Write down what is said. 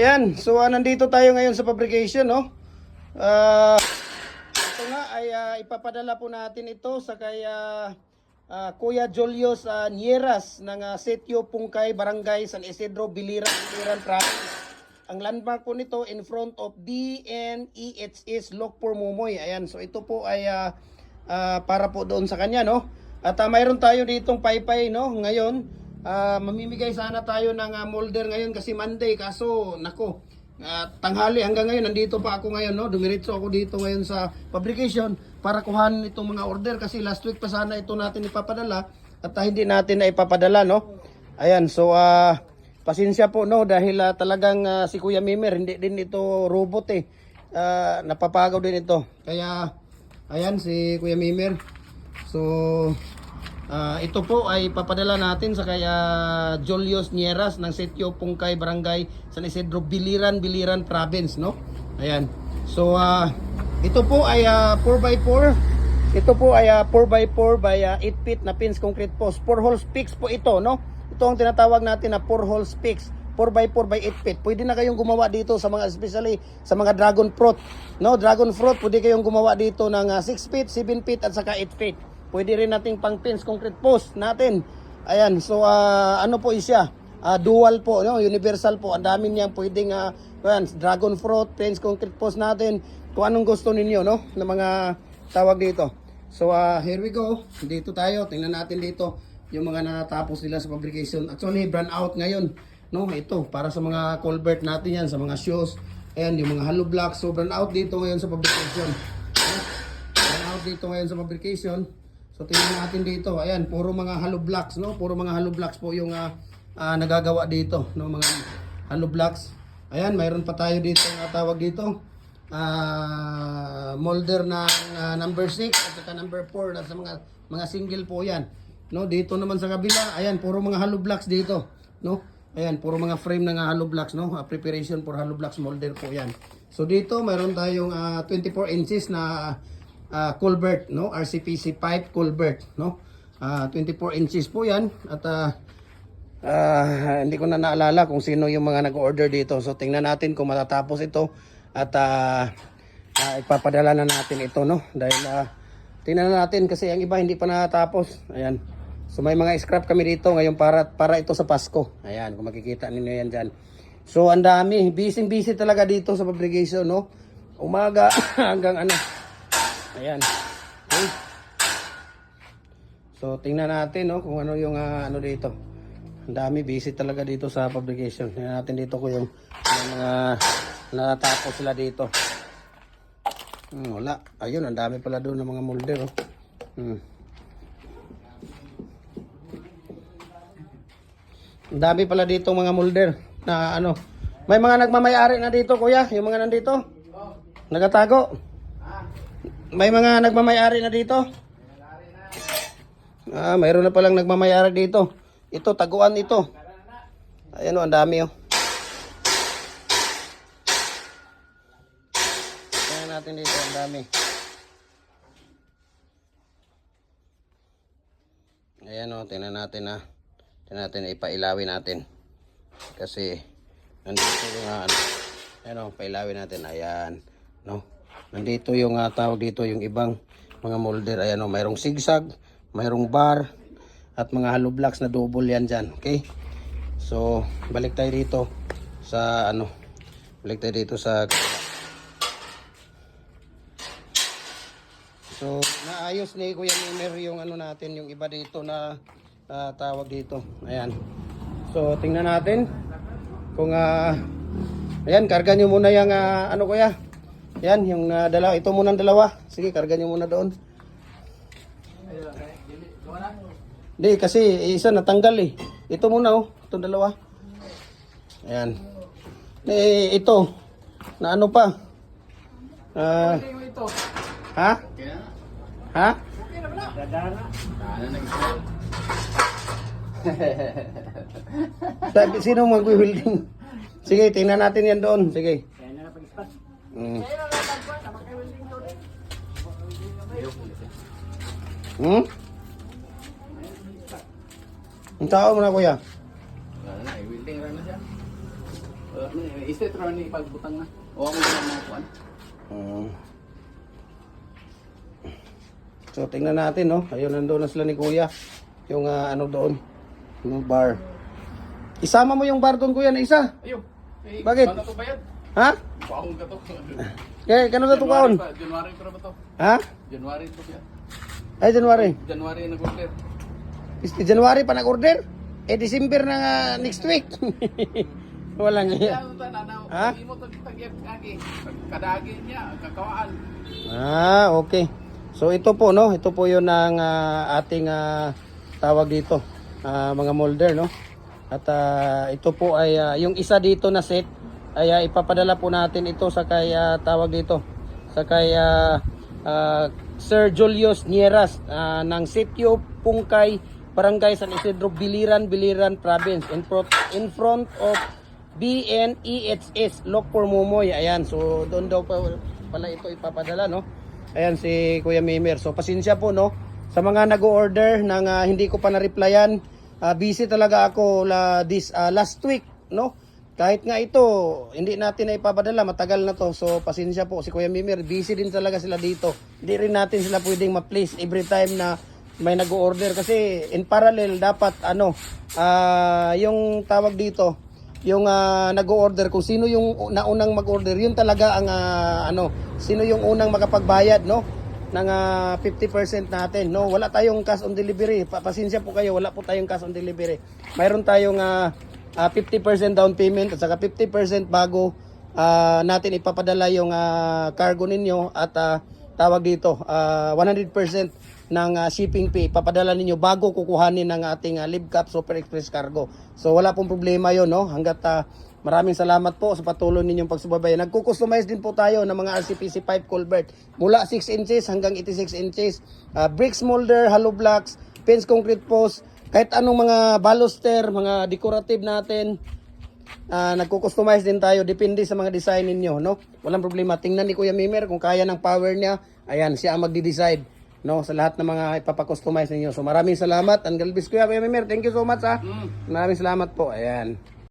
Ayan, so nandito tayo ngayon sa fabrication, no? Ito nga ay ipapadala po natin ito sa kay Kuya Julius Nieras ng Sitio Pungkay, Barangay San Isidro, Biliran, Province. Ang landmark po nito in front of DNEHS Lokpor Mumoy. Ayan, so ito po ay para po doon sa kanya, no? At mayroon tayo ditong paypay, no? Ngayon, mamimigay sana tayo ng molder ngayon kasi Monday, kaso nako, tanghali hanggang ngayon nandito pa ako ngayon, no? Dumiretso ako dito ngayon sa fabrication para kuhanin itong mga order kasi last week pa sana ito natin ipapadala at hindi natin na ipapadala, no? Ayan, so pasensya po, no, dahil talagang si Kuya Mimer hindi din ito robot eh. Napapagaw din ito. Kaya ayan si Kuya Mimer. So ito po ay papadala natin sa kay Julius Nieras ng Sitio Pungkay, Barangay San Isidro, Biliran, Province, no? Ayan. So ito po ay 4x4. Ito po ay 4x4 by 8 feet na pins concrete post. 4 holes fix po ito, no? Ito ang tinatawag natin na 4 holes fix. 4x4 by 8 feet. Pwede na kayong gumawa dito sa mga, especially sa mga dragon fruit, no? Dragon fruit, pwede kayong gumawa dito ng 6 feet, 7 feet at saka 8 feet. Pwede rin nating pang pins concrete post natin. Ayan, so ano po siya? Dual po, no? Universal po. Ang dami niyang pwedeng dragon fruit, pins concrete post natin. Kung anong gusto ninyo, no? Na mga tawag dito. So here we go. Dito tayo. Tingnan natin dito yung mga natapos nila sa fabrication. Actually, brand out ngayon, no? Ito para sa mga culvert natin yan, sa mga shoes. Ayan, yung mga hollow blocks. So brand out dito ngayon sa fabrication. Brand out dito ngayon sa fabrication. So tingnan natin dito, ayan, puro mga hollow blocks, no? Puro mga hollow blocks po yung nagagawa dito, no? Mga hollow blocks. Ayan, mayroon pa tayo dito ng tawag dito. Molder na number 6 at saka number 4 na sa mga single po 'yan. No, dito naman sa kabila, ayan, puro mga hollow blocks dito, no? Ayan, puro mga frame ng hollow blocks, no? Preparation for hollow blocks molder po 'yan. So dito mayroon tayong 24 inches na culvert, no? RCPC pipe culvert, no? 24 inches po 'yan at hindi ko na naalala kung sino yung mga nag-order dito. So tingnan natin kung matatapos ito at ipapadala na natin ito, no? Dahil tingnan natin kasi ang iba hindi pa natapos. Ayan. So may mga scrap kami dito ngayon para ito sa Pasko. Ayan, kung makikita niyo yan diyan. So ang dami, busy talaga dito sa fabrication, no? Umaga hanggang ano. Ayan. Okay. So tingnan natin, no, kung ano yung ano dito. Ang dami, busy talaga dito sa fabrication. Tingnan natin dito kung yung mga natapos sila dito. Wala. Ayun, ang dami pala doon ng mga molder, oh. Ang dami pala dito mga molder na ano. May mga nagmamay-ari na dito, kuya, yung mga nandito. Nagatago. May mga nagmamay-ari na dito. Mayroon na palang nagmamay-ari dito. Ito, taguan ito. Ayan o, ang dami o. Tingnan natin dito, ang dami. Ayan o, tingnan natin ha. Tingnan natin, ipailawin natin. Kasi, nandito yung ayan o, pailawin natin. Ayan, no. Nandito yung tawag dito yung ibang mga molder. Ayan o, mayroong zigzag, mayroong bar, at mga hollow blocks na double yan dyan. Okay? So, balik tayo dito sa ano. Balik tayo dito sa... So, naayos ni Kuya Mimer yung ano natin, yung iba dito na tawag dito. Ayan. So, tingnan natin kung ayan, karga nyo muna yung ano kuya. Yan, yung dalawa. Ito muna ang dalawa. Sige, karga nyo muna doon. Hindi, kasi isa natanggal eh. Ito muna oh. Itong dalawa. Ayan. Ito. Na ano pa? Ha? Ha? Sino mag-welding? Sige, tingnan natin yan doon. Sige. Ang tao mo na kuya. Istet ron ni pagbutang na. O ako na mga kuan. Mm. So tingnan natin, no. Ayun, nandoon na sila ni Kuya. Yung ano doon, yung bar. Isama mo yung bar doon, Kuya, na isa. Ayo. Bakit? Baka to bayad. Ha? Baong ka to. Kaya kano na to kaon? January pa ba to? Ha? January to siya. Ay, January. January nag-order. January pa nag-order? Eh, December na nga next week. Walang iya. Ha? Hindi mo tag-tagyan kagi. Kadagi niya, kakawaan. Ah, okay. So ito po, no, ito po 'yon ang ating tawag dito, mga molder, no. At ito po ay yung isa dito na set ay ipapadala po natin ito sa kay tawag dito, sa kay Sir Julius Nieras ng Sitio Pungkay, Barangay San Isidro, Biliran Province, in front of BNEHS Look for Mumoy. Ayan, so doon daw pala ito ipapadala, no. Ayan si Kuya Mimer. So pasensya po, no, sa mga nag-order ng hindi ko pa na-replyan. Busy talaga ako last week, no. Kahit nga ito, hindi natin na ipapadala, matagal na to. So pasensya po si Kuya Mimer, busy din talaga sila dito. Hindi rin natin sila pwedeng ma-place every time na may nag-order kasi in parallel dapat yung tawag dito, yung nag-order, kung sino yung naunang mag-order, yun talaga ang sino yung unang makapagbayad, no, ng 50% natin, no. Wala tayong cash on delivery. Pasensya po kayo, wala po tayong cash on delivery. Mayroon tayong 50% down payment at saka 50% bago natin ipapadala yung cargo ninyo at tawag dito 100% ng shipping fee ipapadala ninyo bago kukuhanin ng ating Libcap Super Express Cargo. So wala pong problema yon, no, hanggat maraming salamat po sa patuloy ninyong pagsubaybay. Nagko-customize din po tayo ng mga RCPC pipe culvert mula 6 inches hanggang 86 inches, bricks molder, hollow blocks, fence concrete post, kahit anong mga baluster, mga decorative natin. Nagko-customize din tayo, depende sa mga design ninyo, no. Walang problema. Tingnan ni Kuya Mimer kung kaya ng power niya. Ayan, siya ang magde-decide, no, sa lahat ng mga ipapakustomize ninyo. So maraming salamat. Ang galbis Kuya Mimer. Thank you so much, ha. Maraming salamat po. Ayan.